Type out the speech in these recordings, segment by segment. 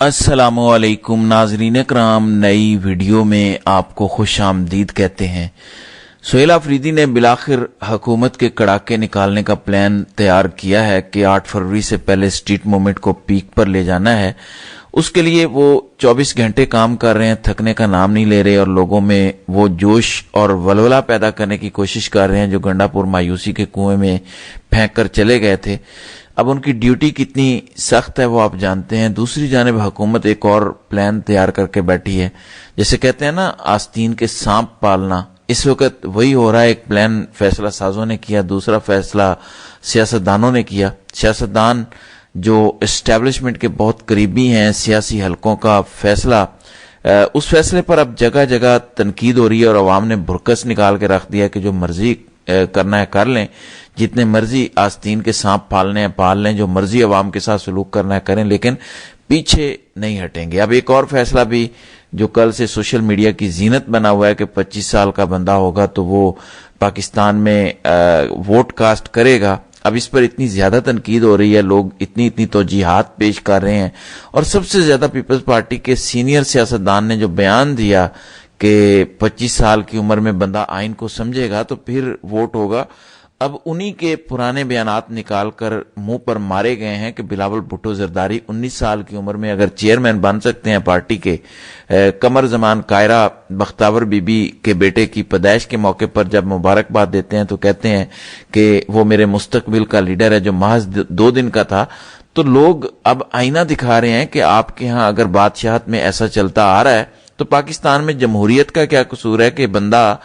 السلام علیکم ناظرین کرام، نئی ویڈیو میں آپ کو خوش آمدید کہتے ہیں۔ سہیل آفریدی نے بلاخر حکومت کے کڑاکے نکالنے کا پلان تیار کیا ہے کہ 8 فروری سے پہلے اسٹریٹ موومنٹ کو پیک پر لے جانا ہے۔ اس کے لیے وہ 24 گھنٹے کام کر رہے ہیں، تھکنے کا نام نہیں لے رہے اور لوگوں میں وہ جوش اور ولولہ پیدا کرنے کی کوشش کر رہے ہیں جو گنڈا پور مایوسی کے کنویں میں پھینک کر چلے گئے تھے۔ اب ان کی ڈیوٹی کتنی سخت ہے وہ آپ جانتے ہیں۔ دوسری جانب حکومت ایک اور پلان تیار کر کے بیٹھی ہے، جیسے کہتے ہیں نا آستین کے سانپ پالنا۔ اس وقت وہی ہو رہا ہے۔ ایک پلان فیصلہ سازوں نے کیا، دوسرا فیصلہ سیاستدانوں نے کیا۔ سیاستدان جو اسٹیبلشمنٹ کے بہت قریبی ہیں، سیاسی حلقوں کا فیصلہ، اس فیصلے پر اب جگہ جگہ تنقید ہو رہی ہے اور عوام نے بھرکس نکال کے رکھ دیا کہ جو مرضی کرنا ہے کر لیں، جتنے مرضی آستین کے سانپ پالنے ہیں پال لیں، جو مرضی عوام کے ساتھ سلوک کرنا ہے کریں، لیکن پیچھے نہیں ہٹیں گے۔ اب ایک اور فیصلہ بھی جو کل سے سوشل میڈیا کی زینت بنا ہوا ہے کہ 25 سال کا بندہ ہوگا تو وہ پاکستان میں ووٹ کاسٹ کرے گا۔ اب اس پر اتنی زیادہ تنقید ہو رہی ہے، لوگ اتنی توجیحات پیش کر رہے ہیں، اور سب سے زیادہ پیپلز پارٹی کے سینئر سیاستدان نے جو بیان دیا کہ 25 سال کی عمر میں بندہ آئین کو سمجھے گا تو پھر ووٹ ہوگا، اب انہی کے پرانے بیانات نکال کر منہ پر مارے گئے ہیں کہ بلاول بھٹو زرداری 19 سال کی عمر میں اگر چیئرمین بن سکتے ہیں پارٹی کے۔ قمر زمان قاہرہ بختاور بی بی کے بیٹے کی پیدائش کے موقع پر جب مبارکباد دیتے ہیں تو کہتے ہیں کہ وہ میرے مستقبل کا لیڈر ہے جو محض 2 دن کا تھا۔ تو لوگ اب آئینہ دکھا رہے ہیں کہ آپ کے ہاں اگر بادشاہت میں ایسا چلتا آ رہا ہے تو پاکستان میں جمہوریت کا کیا قصور ہے کہ بندہ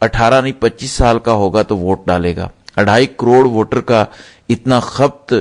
18 نہیں 25 سال کا ہوگا تو ووٹ ڈالے گا۔ 2.5 کروڑ ووٹر کا اتنا خبت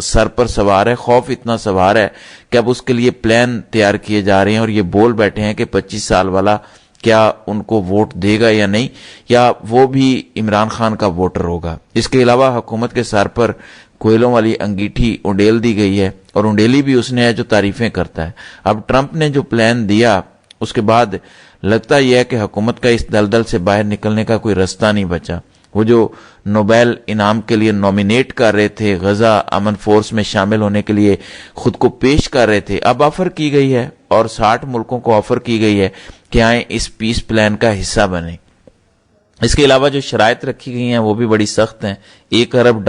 سر پر سوار ہے، خوف اتنا سوار ہے کہ اب اس کے لیے پلان تیار کیے جا رہے ہیں اور یہ بول بیٹھے ہیں کہ 25 سال والا کیا ان کو ووٹ دے گا یا نہیں، یا وہ بھی عمران خان کا ووٹر ہوگا۔ اس کے علاوہ حکومت کے سر پر کوئلوں والی انگیٹھی انڈیل دی گئی ہے، اور انڈیلی بھی اس نے ہے جو تعریفیں کرتا ہے۔ اب ٹرمپ نے جو پلان دیا اس کے بعد لگتا یہ ہے کہ حکومت کا اس دلدل سے باہر نکلنے کا کوئی رستہ نہیں بچا۔ وہ جو نوبیل انعام کے لیے نومینیٹ کر رہے تھے، غزہ امن فورس میں شامل ہونے کے لیے خود کو پیش کر رہے تھے، اب آفر کی گئی ہے اور 60 ملکوں کو آفر کی گئی ہے کہ آئیں اس پیس پلان کا حصہ بنیں۔ اس کے علاوہ جو شرائط رکھی گئی ہیں وہ بھی بڑی سخت ہیں۔ $1 ارب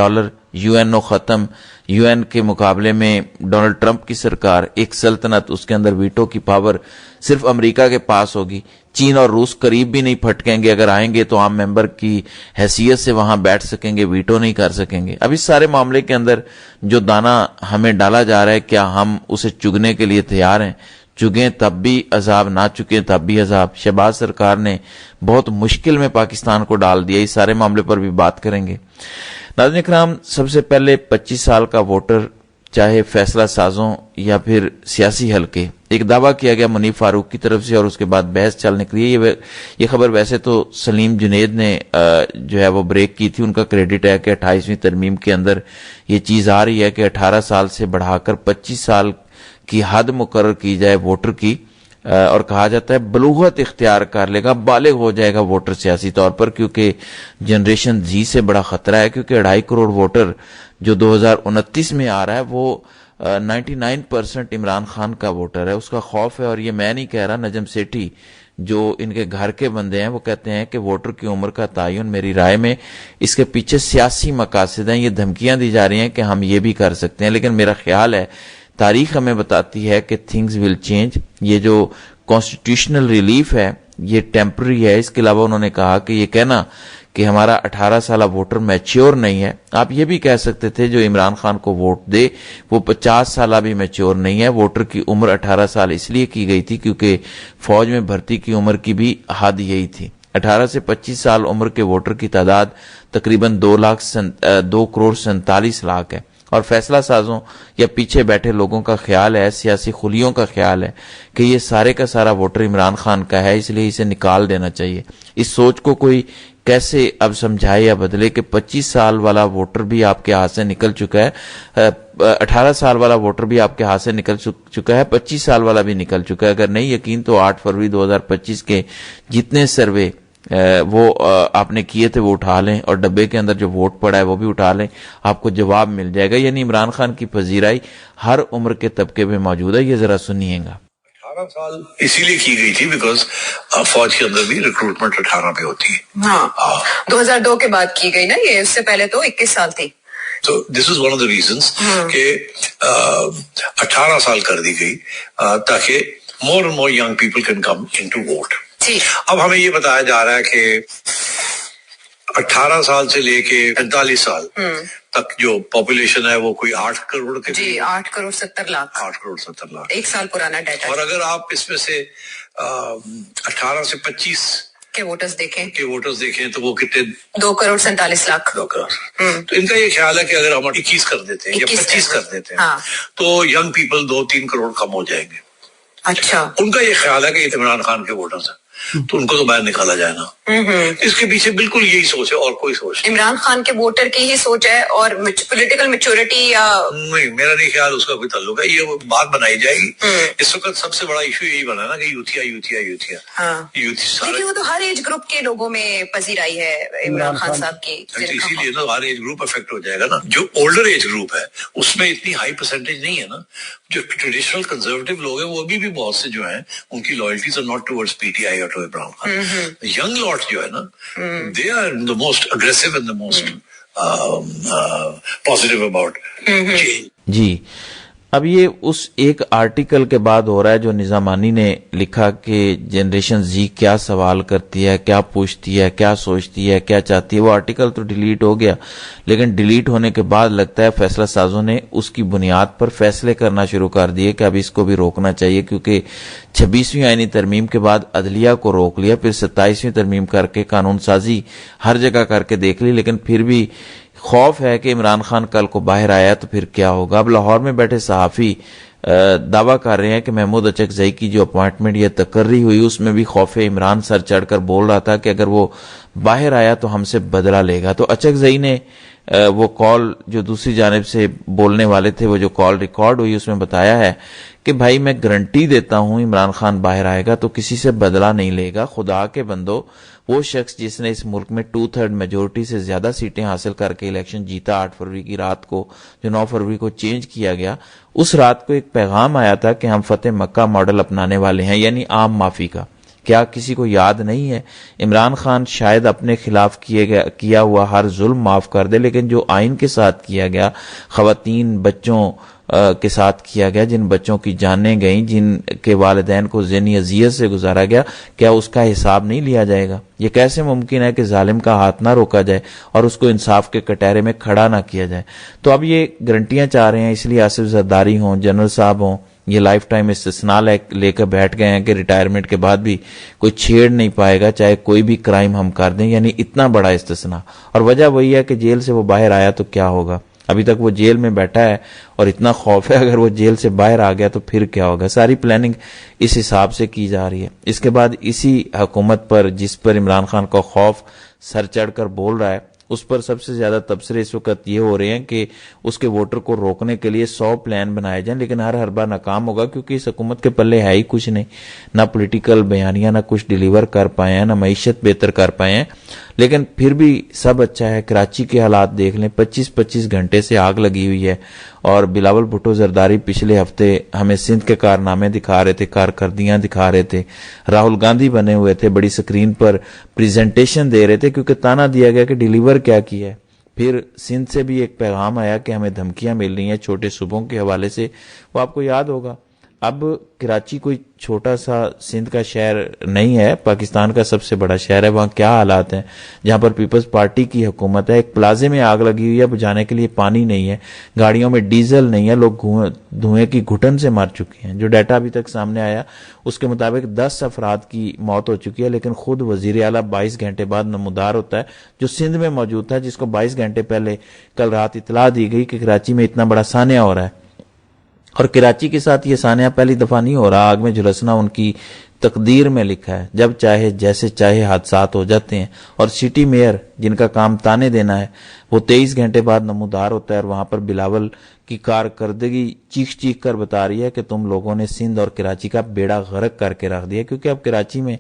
UN ختم، UN کے مقابلے میں ڈونلڈ ٹرمپ کی سرکار، ایک سلطنت، اس کے اندر ویٹو کی پاور صرف امریکہ کے پاس ہوگی۔ چین اور روس قریب بھی نہیں پھٹکیں گے، اگر آئیں گے تو عام ممبر کی حیثیت سے وہاں بیٹھ سکیں گے، ویٹو نہیں کر سکیں گے۔ اب اس سارے معاملے کے اندر جو دانہ ہمیں ڈالا جا رہا ہے، کیا ہم اسے چگنے کے لیے تیار ہیں؟ چگیں تب بھی عذاب، نہ چکیں تب بھی عذاب۔ شہباز سرکار نے بہت مشکل میں پاکستان کو ڈال دیا، اس سارے معاملے پر بھی بات کریں گے۔ ناظرین کرام، سب سے پہلے 25 سال کا ووٹر، چاہے فیصلہ سازوں یا پھر سیاسی حلقے، ایک دعویٰ کیا گیا منیف فاروق کی طرف سے اور اس کے بعد بحث چل نکلی ہے۔ یہ خبر ویسے تو سلیم جنید نے جو ہے وہ بریک کی تھی، ان کا کریڈٹ ہے کہ 28ویں ترمیم کے اندر یہ چیز آ رہی ہے کہ 18 سال سے بڑھا کر 25 سال کی حد مقرر کی جائے ووٹر کی، اور کہا جاتا ہے بلوغت اختیار کر لے گا، بالغ ہو جائے گا ووٹر سیاسی طور پر، کیونکہ جنریشن زی سے بڑا خطرہ ہے، کیونکہ 2.5 کروڑ ووٹر جو 2029 میں آ رہا ہے وہ 99% عمران خان کا ووٹر ہے، اس کا خوف ہے۔ اور یہ میں نہیں کہہ رہا، نجم سیٹھی جو ان کے گھر کے بندے ہیں وہ کہتے ہیں کہ ووٹر کی عمر کا تعین میری رائے میں اس کے پیچھے سیاسی مقاصد ہیں، یہ دھمکیاں دی جا رہی ہیں کہ ہم یہ بھی کر سکتے ہیں، لیکن میرا خیال ہے تاریخ ہمیں بتاتی ہے کہ تھنگز ول چینج۔ یہ جو کانسٹیٹیوشنل ریلیف ہے یہ ٹیمپرری ہے۔ اس کے علاوہ انہوں نے کہا کہ یہ کہنا کہ ہمارا 18 سالہ ووٹر میچیور نہیں ہے، آپ یہ بھی کہہ سکتے تھے جو عمران خان کو ووٹ دے وہ 50 سالہ بھی میچیور نہیں ہے۔ ووٹر کی عمر 18 سال اس لیے کی گئی تھی کیونکہ فوج میں بھرتی کی عمر کی بھی حد یہی تھی۔ 18 سے 25 سال عمر کے ووٹر کی تعداد تقریباً 2 کروڑ 47 لاکھ ہے، اور فیصلہ سازوں یا پیچھے بیٹھے لوگوں کا خیال ہے، سیاسی خلیوں کا خیال ہے کہ یہ سارے کا سارا ووٹر عمران خان کا ہے، اس لیے اسے نکال دینا چاہیے۔ اس سوچ کو کوئی کیسے اب سمجھائے یا بدلے کہ 25 سال والا ووٹر بھی آپ کے ہاتھ سے نکل چکا ہے، 18 سال والا ووٹر بھی آپ کے ہاتھ سے نکل چکا ہے، 25 سال والا بھی نکل چکا ہے۔ اگر نہیں یقین تو 8 فروری 2025 کے جتنے سروے وہ آپ نے کیے تھے وہ اٹھا لیں اور ڈبے کے اندر جو ووٹ پڑا ہے وہ بھی اٹھا لیں, آپ کو جواب مل جائے گا. یعنی عمران خان کی پذیرائی ہر عمر کے طبقے میں موجود ہے. یہ ذرا سنیے گا. 18 سال اسی لیے کی گئی تھی بیکاز فوج کے اندر بھی ریکروٹمنٹ 18 پہ ہوتی ہے. ہاں 2002 کے بعد کی گئی نا, یہ اس سے پہلے تو 21 سال تھی. تو this is one of the reasons کہ 18 سال کر دی گئی تاکہ more and more young people can come in to vote. اب ہمیں یہ بتایا جا رہا ہے کہ 18 سال سے لے کے 45 سال تک جو پاپولیشن ہے وہ کوئی 8 کروڑ کے, جی 8 کروڑ 70 لاکھ, 8 کروڑ 70 لاکھ, ایک سال پرانا ڈیٹا. اور اگر آپ اس میں سے 18 سے 25 کے ووٹرز دیکھیں تو وہ کتنے, 2 کروڑ 47 لاکھ. 2 کروڑ. تو ان کا یہ خیال ہے کہ اگر ہم 21 کر دیتے ہیں یا 25 کر دیتے ہیں تو ینگ پیپل 2-3 کروڑ کم ہو جائیں گے. اچھا, ان کا یہ خیال ہے کہ یہ عمران خان کے ووٹرز ہیں تو ان کو تو باہر نکالا جائے نا. اس کے پیچھے بالکل یہی سوچ ہے اور کوئی سوچ نہیں. عمران خان کے ووٹر کی ہی سوچ ہے اور پولیٹیکل میچورٹی یا نہیں, میرا نہیں خیال اس کا کوئی تعلق ہے. یہ بات بنائی جائے گی. اس وقت سب سے بڑا ایشو یہی بنا نا کہ یوتھیا لیکن وہ تو ہر ایج گروپ کے لوگوں میں پذیرائی ہے عمران خان صاحب کی. اسی لیے نا ہر ایج گروپ افیکٹ ہو جائے گا نا. جو اولڈر ایج گروپ ہے اس میں اتنی ہائی پرسنٹیج نہیں ہے نا. جو ٹریڈیشنل کنزرویٹو لوگ ہیں وہ ابھی بھی بہت سے جو ہیں ان کی loyalties are not towards P T I اور to Imran Khan. Young lot جو ہے نا they are the most aggressive and the most positive about change. جی, اب یہ اس ایک آرٹیکل کے بعد ہو رہا ہے جو نظامانی نے لکھا کہ جنریشن زی کیا سوال کرتی ہے, کیا پوچھتی ہے, کیا سوچتی ہے, کیا چاہتی ہے. وہ آرٹیکل تو ڈیلیٹ ہو گیا, لیکن ڈیلیٹ ہونے کے بعد لگتا ہے فیصلہ سازوں نے اس کی بنیاد پر فیصلے کرنا شروع کر دیے کہ اب اس کو بھی روکنا چاہیے, کیونکہ 26ویں آئینی ترمیم کے بعد عدلیہ کو روک لیا, پھر 27ویں ترمیم کر کے قانون سازی ہر جگہ کر کے دیکھ لی, لیکن پھر بھی خوف ہے کہ عمران خان کل کو باہر آیا تو پھر کیا ہوگا. اب لاہور میں بیٹھے صحافی دعویٰ کر رہے ہیں کہ محمود اچکزئی کی جو اپوائنٹمنٹ یا تقرری ہوئی اس میں بھی خوف عمران سر چڑھ کر بول رہا تھا کہ اگر وہ باہر آیا تو ہم سے بدلہ لے گا. تو اچکزئی نے وہ کال جو دوسری جانب سے بولنے والے تھے, وہ جو کال ریکارڈ ہوئی اس میں بتایا ہے کہ بھائی میں گارنٹی دیتا ہوں عمران خان باہر آئے گا تو کسی سے بدلہ نہیں لے گا. خدا کے بندو, وہ شخص جس نے اس ملک میں 2/3 میجورٹی سے زیادہ سیٹیں حاصل کر کے الیکشن جیتا 8 فروری کی رات کو, جو 9 فروری کو چینج کیا گیا, اس رات کو ایک پیغام آیا تھا کہ ہم فتح مکہ ماڈل اپنانے والے ہیں, یعنی عام معافی کا. کیا کسی کو یاد نہیں ہے؟ عمران خان شاید اپنے خلاف کیا ہوا ہر ظلم معاف کر دے, لیکن جو آئین کے ساتھ کیا گیا, خواتین بچوں کے ساتھ کیا گیا, جن بچوں کی جانیں گئیں, جن کے والدین کو ذہنی اذیت سے گزارا گیا, کیا اس کا حساب نہیں لیا جائے گا؟ یہ کیسے ممکن ہے کہ ظالم کا ہاتھ نہ روکا جائے اور اس کو انصاف کے کٹہرے میں کھڑا نہ کیا جائے؟ تو اب یہ گارنٹیاں چاہ رہے ہیں, اس لیے آصف زرداری ہوں, جنرل صاحب ہوں, یہ لائف ٹائم استثناء لے کر بیٹھ گئے ہیں کہ ریٹائرمنٹ کے بعد بھی کوئی چھیڑ نہیں پائے گا چاہے کوئی بھی کرائم ہم کر دیں, یعنی اتنا بڑا استثناء. اور وجہ وہی ہے کہ جیل سے وہ باہر آیا تو کیا ہوگا. ابھی تک وہ جیل میں بیٹھا ہے اور اتنا خوف ہے اگر وہ جیل سے باہر آ گیا تو پھر کیا ہوگا. ساری پلاننگ اس حساب سے کی جا رہی ہے. اس کے بعد اسی حکومت پر جس پر عمران خان کا خوف سر چڑھ کر بول رہا ہے, اس پر سب سے زیادہ تبصرے اس وقت یہ ہو رہے ہیں کہ اس کے ووٹر کو روکنے کے لیے 100 پلان بنائے جائیں, لیکن ہر حربہ ناکام ہوگا کیونکہ اس حکومت کے پلے ہے ہی کچھ نہیں. نہ پولیٹیکل بیانیاں نہ کچھ ڈیلیور کر پائے ہیں, نہ معیشت بہتر کر پائے ہیں. لیکن پھر بھی سب اچھا ہے. کراچی کے حالات دیکھ لیں, 25 گھنٹے سے آگ لگی ہوئی ہے, اور بلاول بھٹو زرداری پچھلے ہفتے ہمیں سندھ کے کارنامے دکھا رہے تھے, کارکردگیاں دکھا رہے تھے, راہل گاندھی بنے ہوئے تھے, بڑی سکرین پر پریزنٹیشن دے رہے تھے کیونکہ تانا دیا گیا کہ ڈیلیور کیا ہے. پھر سندھ سے بھی ایک پیغام آیا کہ ہمیں دھمکیاں مل رہی ہیں چھوٹے صوبوں کے حوالے سے. وہ آپ کو یاد ہوگا. اب کراچی کوئی چھوٹا سا سندھ کا شہر نہیں ہے, پاکستان کا سب سے بڑا شہر ہے. وہاں کیا حالات ہیں جہاں پر پیپلز پارٹی کی حکومت ہے. ایک پلازے میں آگ لگی ہوئی ہے, بجھانے کے لیے پانی نہیں ہے, گاڑیوں میں ڈیزل نہیں ہے, لوگ دھوئیں کی گھٹن سے مر چکے ہیں. جو ڈیٹا ابھی تک سامنے آیا اس کے مطابق 10 افراد کی موت ہو چکی ہے, لیکن خود وزیر اعلیٰ 22 گھنٹے بعد نمودار ہوتا ہے, جو سندھ میں موجود تھا, جس کو 22 گھنٹے پہلے کل رات اطلاع دی گئی کہ کراچی میں اتنا بڑا سانحہ ہو رہا ہے. اور کراچی کے ساتھ یہ سانحہ پہلی دفعہ نہیں ہو رہا. آگ میں جھلسنا ان کی تقدیر میں لکھا ہے. جب چاہے جیسے چاہے حادثات ہو جاتے ہیں. اور سٹی میئر جن کا کام تانے دینا ہے, وہ 23 گھنٹے بعد نمودار ہوتا ہے, اور وہاں پر بلاول کی کارکردگی چیخ چیخ کر بتا رہی ہے کہ تم لوگوں نے سندھ اور کراچی کا بیڑا غرق کر کے رکھ دیا, کیونکہ اب کراچی میں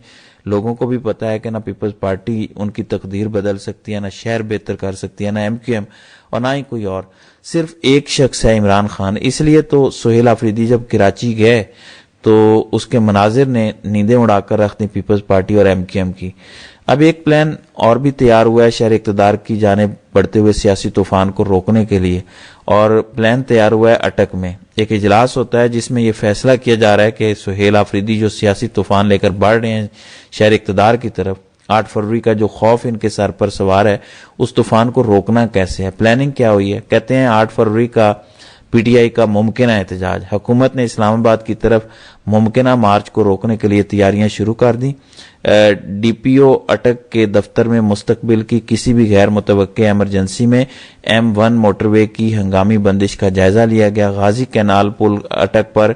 لوگوں کو بھی پتا ہے کہ نہ پیپلز پارٹی ان کی تقدیر بدل سکتی ہے, نہ شہر بہتر کر سکتی ہے, نہ ایم کیو ایم اور نہ ہی کوئی اور, صرف ایک شخص ہے عمران خان. اس لیے تو سہیل آفریدی جب کراچی گئے تو اس کے مناظر نے نیندیں اڑا کر رکھ دی پیپلز پارٹی اور ایم کیو ایم کی. اب ایک پلان اور بھی تیار ہوا ہے شہر اقتدار کی جانب بڑھتے ہوئے سیاسی طوفان کو روکنے کے لیے, اور پلان تیار ہوا ہے اٹک میں. ایک اجلاس ہوتا ہے جس میں یہ فیصلہ کیا جا رہا ہے کہ سہیل آفریدی جو سیاسی طوفان لے کر بڑھ رہے ہیں شہر اقتدار کی طرف, 8 فروری کا جو خوف ان کے سر پر سوار ہے اس طوفان کو روکنا کیسے ہے. پلاننگ کیا ہوئی ہے؟ کہتے ہیں 8 فروری کا پی ٹی آئی کا ممکنہ احتجاج. حکومت نے اسلام آباد کی طرف ممکنہ مارچ کو روکنے کے لیے تیاریاں شروع کر دیں. ڈی پی او اٹک کے دفتر میں مستقبل کی کسی بھی غیر متوقع ایمرجنسی میں M1 موٹر وے کی ہنگامی بندش کا جائزہ لیا گیا. غازی کینال پل اٹک پر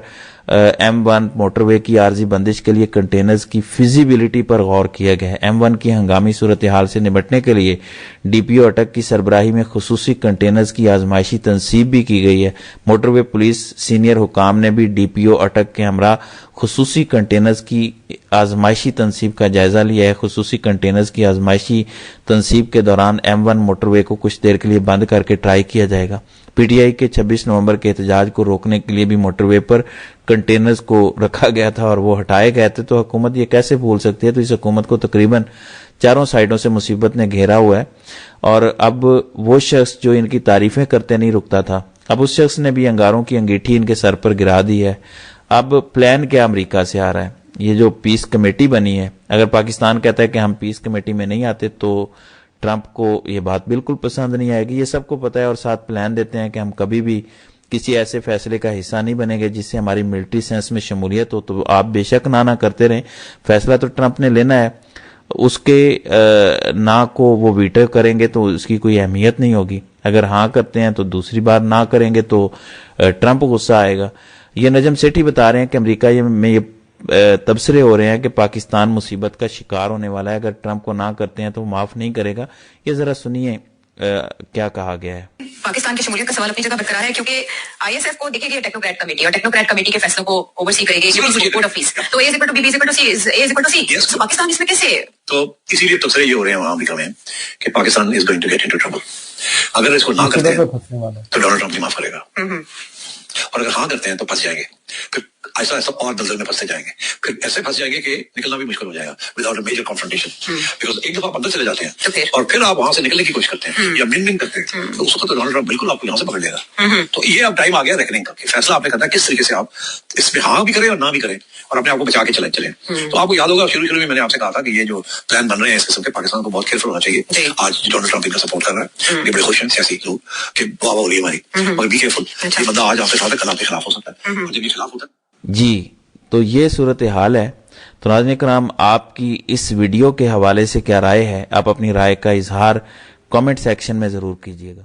M1 موٹر وے کی عارضی بندش کے لیے کنٹینرز کی فیزیبلٹی پر غور کیا گیا ہے. M1 کی ہنگامی صورتحال سے نمٹنے کے لیے ڈی پی او اٹک کی سربراہی میں خصوصی کنٹینرز کی آزمائشی تنصیب بھی کی گئی ہے. موٹر وے پولیس سینئر حکام نے بھی ڈی پی او اٹک کے ہمراہ خصوصی کنٹینرز کی آزمائشی تنصیب کا جائزہ لیا ہے. خصوصی کنٹینرز کی آزمائشی تنصیب کے دوران M1 موٹر وے کو کچھ دیر کے لیے بند کر کے ٹرائی کیا جائے گا. پی ٹی آئی کے 26 نومبر کے احتجاج کو روکنے کے لیے بھی موٹر وے پر کنٹینرز کو رکھا گیا تھا اور وہ ہٹائے گئے تھے, تو حکومت یہ کیسے بھول سکتی ہے؟ تو اس حکومت کو تقریباً چاروں سائڈوں سے مصیبت نے گھیرا ہوا ہے, اور اب وہ شخص جو ان کی تعریفیں کرتے نہیں رکتا تھا, اب اس شخص نے بھی انگاروں کی انگیٹھی ان کے سر پر گرا دی ہے. اب پلان کیا امریکہ سے آ رہا ہے؟ یہ جو پیس کمیٹی بنی ہے, اگر پاکستان کہتا ہے کہ ہم پیس کمیٹی میں نہیں آتے تو ٹرمپ کو یہ بات بالکل پسند نہیں آئے گی. یہ سب کو پتہ ہے, اور ساتھ پلان دیتے ہیں کہ ہم کبھی بھی کسی ایسے فیصلے کا حصہ نہیں بنیں گے جس سے ہماری ملٹری سینس میں شمولیت ہو. تو آپ بے شک نہ کرتے رہیں, فیصلہ تو ٹرمپ نے لینا ہے, اس کے نہ کو وہ ویٹو کریں گے تو اس کی کوئی اہمیت نہیں ہوگی. اگر ہاں کرتے ہیں تو دوسری بار نہ کریں گے تو ٹرمپ غصہ آئے گا. یہ نجم سیٹھی بتا رہے ہیں کہ امریکہ میں یہ تبصرے ہو رہے ہیں کہ پاکستان مصیبت کا شکار ہونے والا ہے, اگر ٹرمپ کو نہ کرتے ہیں تو وہ معاف نہیں کرے گا. یہ ذرا سنیے کیا کہا گیا ہے. پاکستان کی شمولیت کا سوال اپنی جگہ برقرار ہے, کیونکہ آئی ایس ایف کو دیکھیے گی ٹیکنوکریٹ کمیٹی, اور ٹیکنوکریٹ کمیٹی کے فیصلوں کو اوورسی کرے گی بورڈ آف پیس. تو اے = بی, = پاکستان اس میں کیسے؟ تو اسی لیے تبصرے یہ ہو رہے ہیں وہاں امریکہ میں کہ Pakistan is going to get into trouble. اگر اس کو نہ کرتے ہیں تو ڈونلڈ ٹرمپ معاف کرے گا, اور اگر ہاں کرتے ہیں تو پھنس جائیں گے, پھر ایسا ایسا اور دلدل میں پھنستے جائیں گے, پھر ایسے پھنس جائیں گے کہ نکلنا بھی مشکل ہو جائے گا without a major confrontation. Because ایک دفعہ آپ اندر چلے جاتے ہیں اور پھر آپ وہاں سے نکلنے کی کوشش کرتے ہیں یا منگ کرتے ہیں, تو اس وقت تو ڈونلڈ ٹرمپ بالکل آپ کو یہاں سے پکڑ لے گا. تو یہ اب ٹائم آ گیا ریکننگ کا, فیصلہ آپ نے کرنا ہے کس طریقے سے آپ اس میں ہاں بھی کریں اور نہ بھی کریں, اور اپنے آپ کو بچا کے چلیں. تو آپ کو یاد ہوگا شروع میں میں نے آپ سے کہا تھا کہ یہ جو پلان بن رہے ہیں اس قسم کے, پاکستان کو بہت کیئرفل ہونا چاہیے. آج ڈونلڈ ٹرمپ ان کا سپورٹ کر رہا ہے, یہ بڑے خوش ہیں سیاسی لوگ کہ واہ واہ ہو رہی ہے ہماری, مگر بی کیئرفل, یہ بندہ آج آپ کے ساتھ ہے کل آپ کے خلاف ہو سکتا ہے, اور جب یہ خلاف ہوتا ہے. جی, تو یہ صورتحال ہے. تو ناظرین کرام, آپ کی اس ویڈیو کے حوالے سے کیا رائے ہے؟ آپ اپنی رائے کا اظہار کامنٹ سیکشن میں ضرور کیجیے گا.